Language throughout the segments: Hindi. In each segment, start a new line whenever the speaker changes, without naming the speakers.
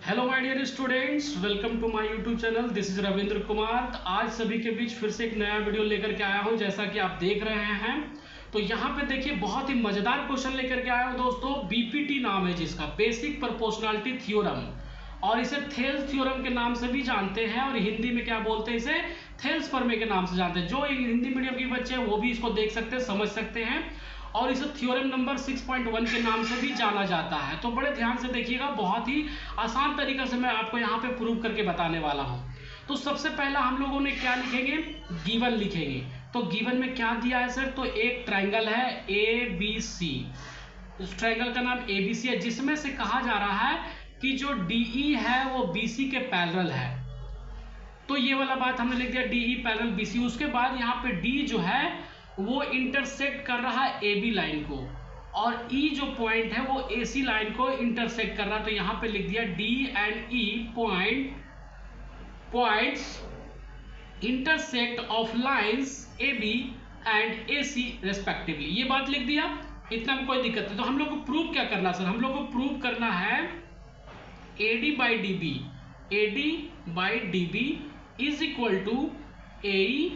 Hello my dear students, welcome to my YouTube channel. This is Ravindra Kumar. तो आज सभी के बीच फिर से एक नया वीडियो लेकर के आया हूं। जैसा कि आप देख रहे हैं, तो यहाँ पे देखिए बहुत ही मजेदार क्वेश्चन लेकर के आया हूं दोस्तों। बीपीटी नाम है जिसका, बेसिक प्रोपोर्शनलिटी थ्योरम, और इसे थेल्स थ्योरम के नाम से भी जानते हैं, और हिंदी में क्या बोलते हैं, इसे थेल्स प्रमेय के नाम से जानते हैं। जो हिंदी मीडियम के बच्चे हैं वो भी इसको देख सकते हैं, समझ सकते हैं, और इसे थ्योरम नंबर 6.1 के नाम से भी जाना जाता है। तो बड़े ध्यान से देखिएगा, बहुत ही आसान तरीका से मैं आपको यहाँ पे प्रूव करके बताने वाला हूँ। तो सबसे पहला हम लोगों ने क्या लिखेंगे, गिवन लिखेंगे। तो गिवन में क्या दिया है सर, तो एक ट्रायंगल है ABC। उस ट्रायंगल का नाम ABC है, जिसमें से कहा जा रहा है कि जो DE है वो BC के पैरेलल है। तो ये वाला बात हमने लिख दिया, DE पैरेलल BC। उसके बाद यहाँ पे D जो है वो इंटरसेक्ट कर रहा है AB लाइन को, और E जो पॉइंट है वो AC लाइन को इंटरसेक्ट कर रहा है। तो यहाँ पे लिख दिया D and E points intersect of lines AB and AC respectively. ये बात लिख दिया, इतना में कोई दिक्कत नहीं। तो हम लोग को प्रूव क्या करना सर, हम लोग को प्रूव करना है AD by DB is equal to AE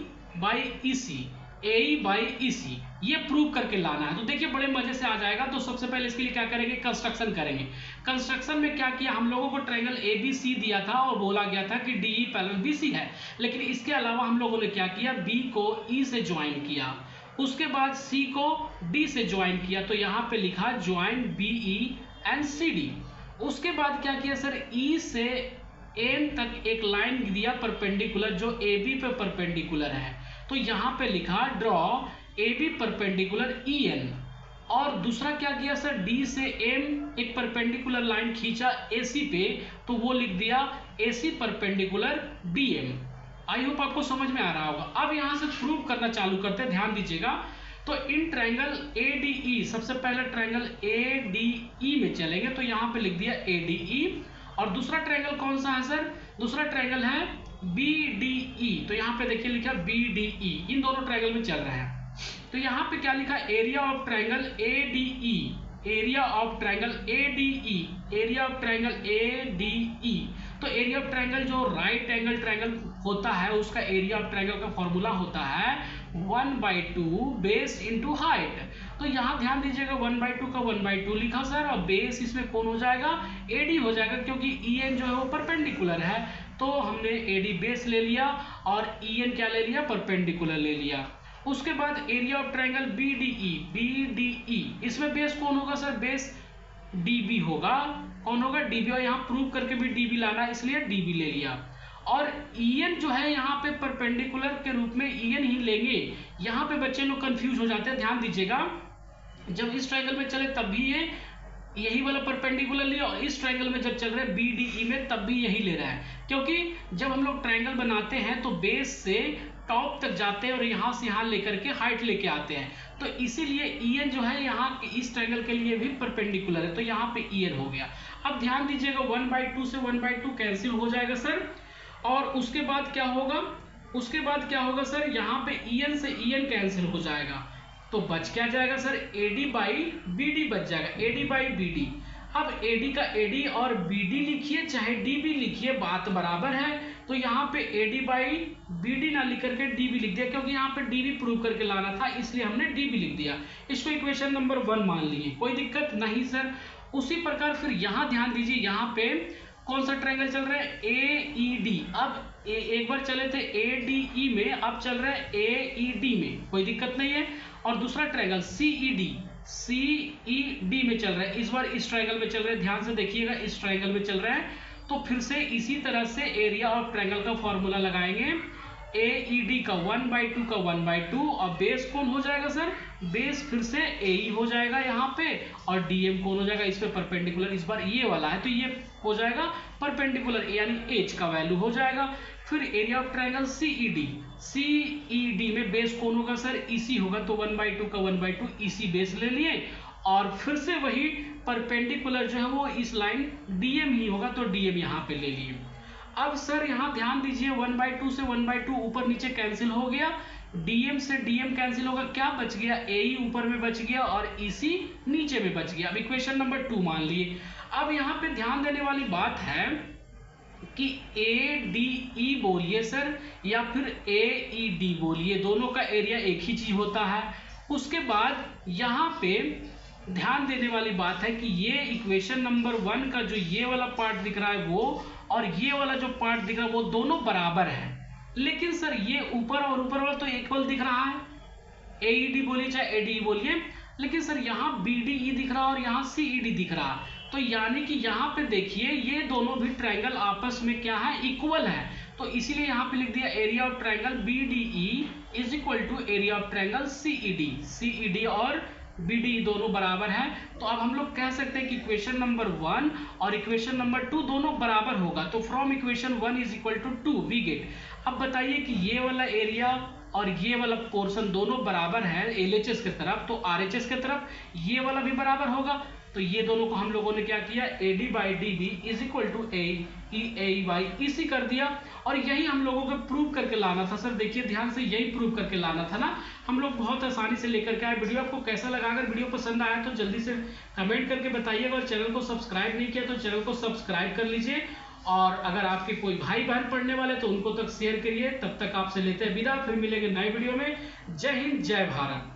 by EC, ये प्रूव करके लाना है। तो देखिए बड़े मजे से आ जाएगा। तो सबसे पहले इसके लिए क्या करेंगे, कंस्ट्रक्शन करेंगे। कंस्ट्रक्शन में क्या किया, हम लोगों को ट्रायंगल ABC दिया था और बोला गया था कि DE पैरेलल BC है, लेकिन इसके अलावा हम लोगों ने क्या किया, B को E से ज्वाइन किया, उसके बाद C को D से ज्वाइन किया। तो यहाँ पे लिखा ज्वाइन BE एंड CD। उसके बाद क्या किया सर, E से N तक एक लाइन दिया परपेंडिकुलर, जो AB पे परपेंडिकुलर है। तो यहाँ पे लिखा ड्रॉ AB परपेंडिकुलर EN। और दूसरा क्या किया सर, D से M एक परपेंडिकुलर लाइन खींचा AC पे, तो वो लिख दिया AC perpendicular DM। I hope आपको समझ में आ रहा होगा। अब यहाँ से प्रूव करना चालू करते हैं, ध्यान दीजिएगा। तो इन ट्रायंगल ADE, सबसे पहले ट्रायंगल ADE में चलेंगे। तो यहाँ पे लिख दिया ADE, और दूसरा ट्रायंगल कौन सा है सर, दूसरा ट्रायंगल है BDE। तो यहाँ पे देखिए लिखा BDE, इन दोनों ट्रायंगल में चल रहा है। तो यहाँ पे क्या लिखा, area of triangle ADE, area of triangle ADE, area of triangle ADE। तो एरिया ऑफ ट्रायंगल जो राइट एंगल ट्रायंगल होता है, उसका एरिया ऑफ ट्रायंगल का फॉर्मूला होता है 1/2 बेस इंटू हाइट। तो यहाँ ध्यान दीजिएगा, 1/2 का 1/2 लिखा सर, और बेस इसमें कौन हो जाएगा, AD हो जाएगा, क्योंकि EN जो है वो परपेंडिकुलर है। तो हमने AD बेस ले लिया और EN क्या ले लिया, परपेंडिकुलर ले लिया। उसके बाद एरिया ऑफ ट्रायंगल BDE, इसमें बेस कौन होगा सर, बेस DB होगा। कौन होगा, DB, और यहाँ प्रूव करके भी DB लाना है, इसलिए DB ले लिया। और EN जो है यहाँ पे परपेंडिकुलर के रूप में EN ही लेंगे। यहाँ पे बच्चे लोग कंफ्यूज हो जाते हैं, ध्यान दीजिएगा। जब इस ट्रायंगल में चले तब भी ये यही वाला परपेंडिकुलर लिया, और इस ट्रायंगल में जब चल रहे हैं BDE में तब भी यही ले रहा है, क्योंकि जब हम लोग ट्रायंगल बनाते हैं तो बेस से टॉप तक जाते हैं और यहाँ से यहाँ लेकर के हाइट लेके आते हैं। तो इसीलिए EN जो है यहाँ इस ट्रायंगल के लिए भी परपेंडिकुलर है, तो यहाँ पे EN हो गया। अब ध्यान दीजिएगा, 1/2 से 1/2 कैंसिल हो जाएगा सर। और उसके बाद क्या होगा, उसके बाद क्या होगा सर, यहाँ पे EN से EN कैंसिल हो जाएगा। तो बच क्या जाएगा सर, AD बाई BD बच जाएगा, AD बाई BD। अब AD का AD और BD लिखिए चाहे DB लिखिए, बात बराबर है। तो यहाँ पे AD बाई BD ना लिख करके DB लिख दिया, क्योंकि यहाँ पे DB प्रूव करके लाना था, इसलिए हमने DB लिख दिया। इसको इक्वेशन नंबर 1 मान लिए, कोई दिक्कत नहीं सर। उसी प्रकार फिर यहाँ ध्यान दीजिए, यहाँ पे कौन सा ट्रायंगल चल रहा है, AED। अब एक बार चले थे ADE में, अब चल रहा है AED में, कोई दिक्कत नहीं है। और दूसरा ट्रायंगल CED में चल रहा है, इस बार इस ट्रायंगल में चल रहा है, ध्यान से देखिएगा, इस ट्रायंगल में चल रहा है। तो फिर से इसी तरह से एरिया ऑफ ट्रायंगल का फॉर्मूला लगाएंगे, AED का 1/2 का 1/2, और बेस कौन हो जाएगा सर, बेस फिर से AE हो जाएगा यहाँ पे, और DM कौन हो जाएगा, इस पे परपेंडिकुलर, इस बार ये वाला है तो ये हो जाएगा परपेंडिकुलर, यानी H का वैल्यू हो जाएगा। फिर एरिया ऑफ ट्रायंगल CED में बेस कौन होगा सर, EC होगा। तो 1/2 का 1/2 EC बेस ले लिए, और फिर से वही परपेंडिकुलर जो है वो इस लाइन DM ही होगा, तो DM यहाँ पे ले लिए। अब सर यहाँ ध्यान दीजिए, 1/2 से 1/2 ऊपर नीचे कैंसिल हो गया, DM से DM कैंसिल होगा, क्या बच गया, AE ऊपर में बच गया और EC नीचे में बच गया। अब इक्वेशन नंबर 2 मान लिए। अब यहाँ पे ध्यान देने वाली बात है कि ADE बोलिए सर या फिर AED बोलिए, दोनों का एरिया एक ही चीज होता है। उसके बाद यहाँ पे ध्यान देने वाली बात है कि ये इक्वेशन नंबर 1 का जो ये वाला पार्ट दिख रहा है वो और ये वाला जो पार्ट दिख रहा है वो दोनों बराबर है। लेकिन सर ये ऊपर और ऊपर वाला तो इक्वल दिख रहा है, AED बोलिए चाहे ADE बोलिए, लेकिन सर यहाँ BDE दिख रहा है और यहाँ CED दिख रहा है। तो यानी कि यहाँ पे देखिए ये दोनों भी ट्रायंगल आपस में क्या है, इक्वल है। तो इसीलिए यहाँ पे लिख दिया area of triangle BDE is equal to area of triangle CED। CED और BDE दोनों बराबर है। तो अब हम लोग कह सकते हैं कि इक्वेशन नंबर 1 और इक्वेशन नंबर 2 दोनों बराबर होगा। तो from equation 1 is equal to 2 we get. अब बताइए कि ये वाला एरिया और ये वाला पोर्शन दोनों बराबर है LHS की तरफ, तो RHS की तरफ ये वाला भी बराबर होगा। तो ये दोनों को हम लोगों ने क्या किया, AD by DB is equal to AE by EC कर दिया। और यही हम लोगों को प्रूव करके लाना था सर। देखिए ध्यान से, यही प्रूव करके लाना था ना, हम लोग बहुत आसानी से लेकर के आए। वीडियो आपको कैसा लगा? अगर वीडियो पसंद आया तो जल्दी से कमेंट करके बताइएगा और चैनल को सब्सक्राइब नहीं किया तो चैनल को सब्सक्राइब कर लीजिए। और अगर आपके कोई भाई बहन पढ़ने वाले तो उनको तक शेयर करिए। तब तक आपसे लेते हैं विदा, फिर मिलेंगे नए वीडियो में। जय हिंद, जय भारत।